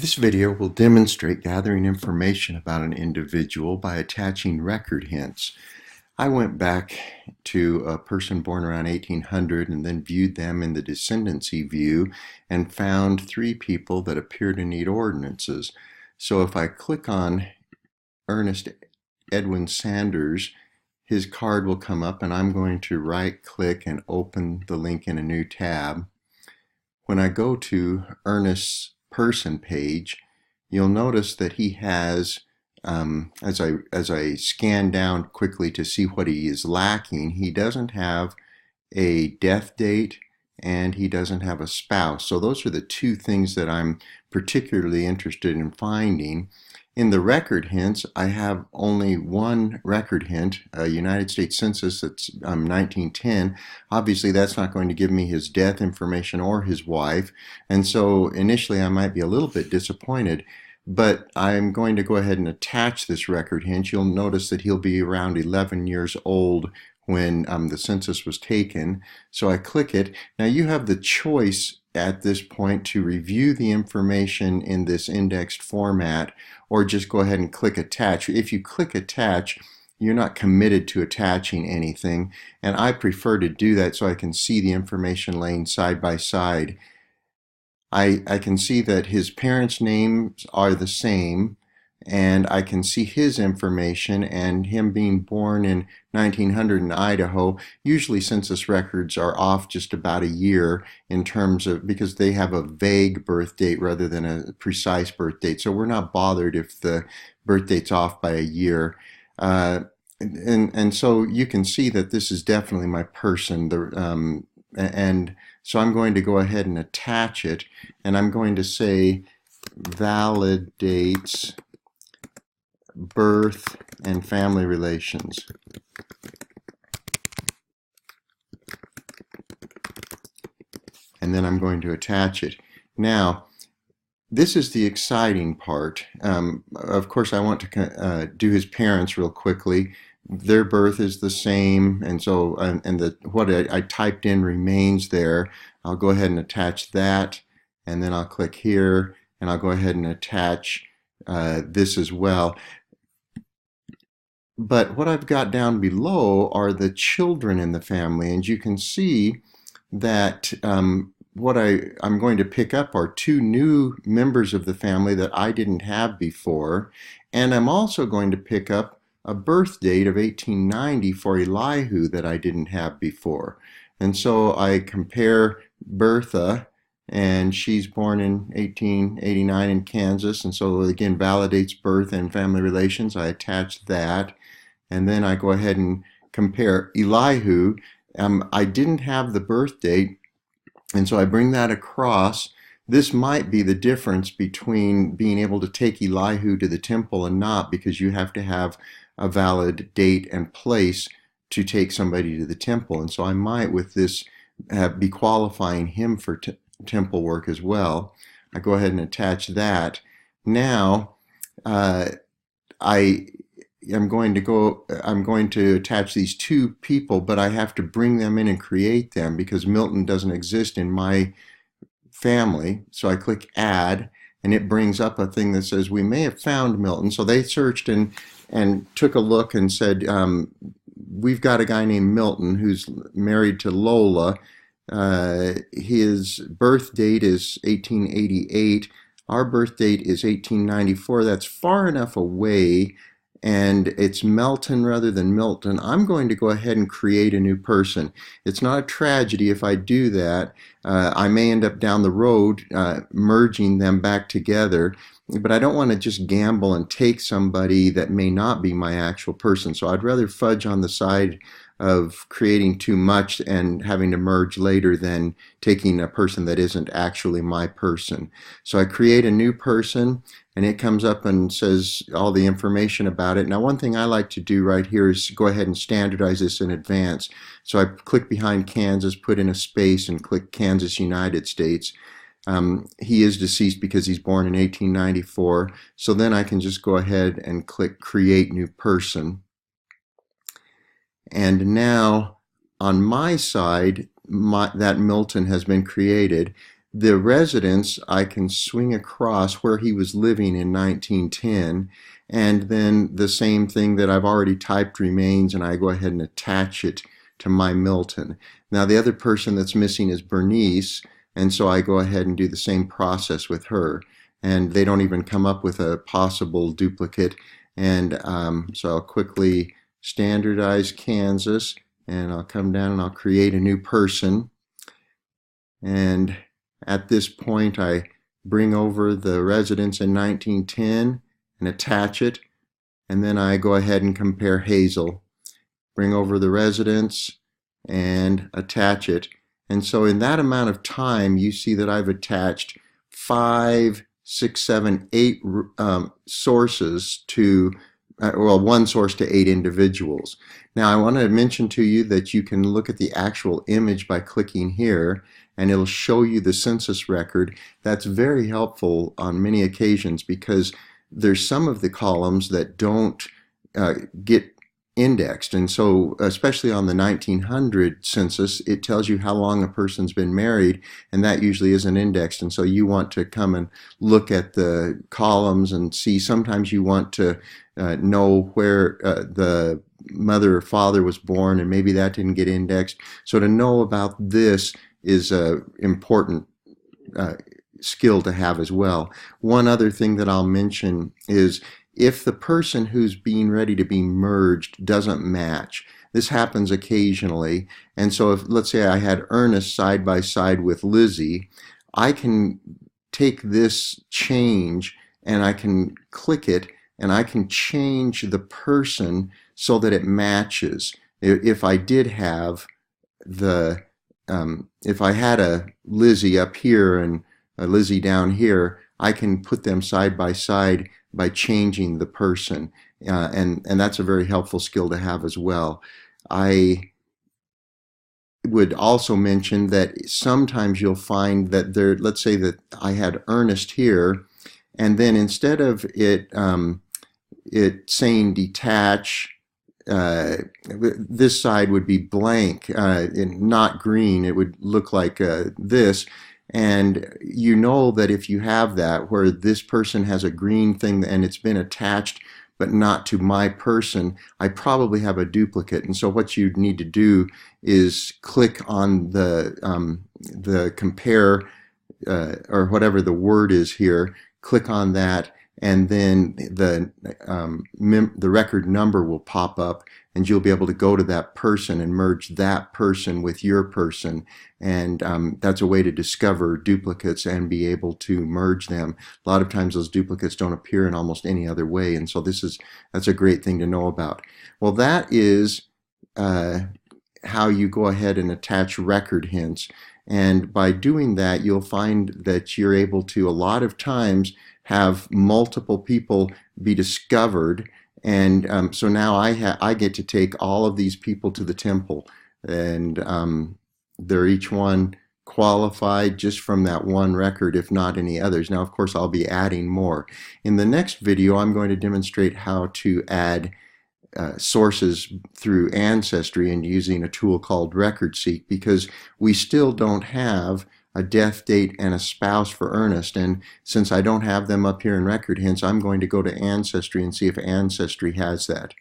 This video will demonstrate gathering information about an individual by attaching record hints. I went back to a person born around 1800 and then viewed them in the descendancy view and found three people that appear to need ordinances. So if I click on Ernest Edwin Sanders, his card will come up and I'm going to right click and open the link in a new tab. When I go to Ernest's person page, you'll notice that he has, as I scan down quickly to see what he is lacking, he doesn't have a death date and he doesn't have a spouse. So those are the two things that I'm particularly interested in finding. In the record hints, I have only one record hint, a United States Census that's 1910. Obviously, that's not going to give me his death information or his wife. And so initially, I might be a little bit disappointed. But I'm going to go ahead and attach this record hint. You'll notice that he'll be around 11 years old when the census was taken. So I click it. Now you have the choice at this point to review the information in this indexed format or just go ahead and click attach. If you click attach, you're not committed to attaching anything, and I prefer to do that so I can see the information laying side by side. I can see that his parents' names are the same, and I can see his information, and him being born in 1900 in Idaho. Usually census records are off just about a year in terms of, because they have a vague birth date rather than a precise birth date. So we're not bothered if the birth date's off by a year. And so you can see that this is definitely my person. And so I'm going to go ahead and attach it, and I'm going to say validates birth and family relations. And then I'm going to attach it. Now, this is the exciting part. Of course, I want to do his parents real quickly. Their birth is the same, and so what I typed in remains there. I'll go ahead and attach that, and then I'll click here, and I'll go ahead and attach this as well. But what I've got down below are the children in the family, and you can see that what I'm going to pick up are two new members of the family that I didn't have before, and I'm also going to pick up a birth date of 1890 for Elihu that I didn't have before. And so I compare Bertha, and she's born in 1889 in Kansas, and so again validates birth and family relations. I attach that, and then I go ahead and compare Elihu. I didn't have the birth date, and so I bring that across. This might be the difference between being able to take Elihu to the temple and not, because you have to have a valid date and place to take somebody to the temple. And so I might, with this, be qualifying him for temple work as well. I go ahead and attach that. Now, I'm going to attach these two people, but I have to bring them in and create them because Milton doesn't exist in my family. So I click add, and it brings up a thing that says we may have found Milton. So they searched and took a look and said, we've got a guy named Milton who's married to Lola. His birth date is 1888. Our birth date is 1894. That's far enough away, and it's Melton rather than Milton. I'm going to go ahead and create a new person. It's not a tragedy if I do that. I may end up down the road merging them back together, but I don't want to just gamble and take somebody that may not be my actual person. So I'd rather fudge on the side of creating too much and having to merge later than taking a person that isn't actually my person. So I create a new person, and it comes up and says all the information about it. Now, one thing I like to do right here is go ahead and standardize this in advance. So I click behind Kansas, put in a space, and click Kansas, United States. He is deceased because he's born in 1894. So then I can just go ahead and click Create New Person. And now on my side, that Milton has been created. The residence, I can swing across where he was living in 1910, and then the same thing that I've already typed remains, and I go ahead and attach it to my Milton. Now the other person that's missing is Bernice, and so I go ahead and do the same process with her, and they don't even come up with a possible duplicate. And so I'll quickly standardize Kansas, and I'll come down and I'll create a new person. And at this point, I bring over the residence in 1910 and attach it, and then I go ahead and compare Hazel. Bring over the residence and attach it. And so in that amount of time, you see that I've attached 5, 6, 7, 8 sources to, well, one source to 8 individuals. Now I want to mention to you that you can look at the actual image by clicking here, and it'll show you the census record. That's very helpful on many occasions because there's some of the columns that don't get indexed, and so especially on the 1900 census, it tells you how long a person's been married, and that usually isn't indexed, and so you want to come and look at the columns and see. Sometimes you want to know where the mother or father was born, and maybe that didn't get indexed. So to know about this is a important skill to have as well. One other thing that I'll mention is if the person who's being ready to be merged doesn't match. This happens occasionally, and so if, let's say I had Ernest side by side with Lizzie, I can take this change and I can click it and I can change the person so that it matches. If I did have the if I had a Lizzie up here and a Lizzie down here, I can put them side by side by changing the person, and that's a very helpful skill to have as well. I would also mention that sometimes you'll find that there, let's say that I had Ernest here, and then instead of it saying detach, this side would be blank, not green. It would look like this. And you know that if you have that, where this person has a green thing and it's been attached but not to my person, I probably have a duplicate. And so what you need to do is click on the compare or whatever the word is here, click on that, and then the record number will pop up, and you'll be able to go to that person and merge that person with your person. And that's a way to discover duplicates and be able to merge them. A lot of times those duplicates don't appear in almost any other way, and so that's a great thing to know about. Well, that is how you go ahead and attach record hints. And by doing that, you'll find that you're able to, a lot of times, have multiple people be discovered. And so now I get to take all of these people to the temple, and they're each one qualified just from that one record, if not any others. Now, of course, I'll be adding more. In the next video, I'm going to demonstrate how to add sources through Ancestry and using a tool called RecordSeek, because we still don't have a death date and a spouse for Ernest, and since I don't have them up here in record hints, I'm going to go to Ancestry and see if Ancestry has that.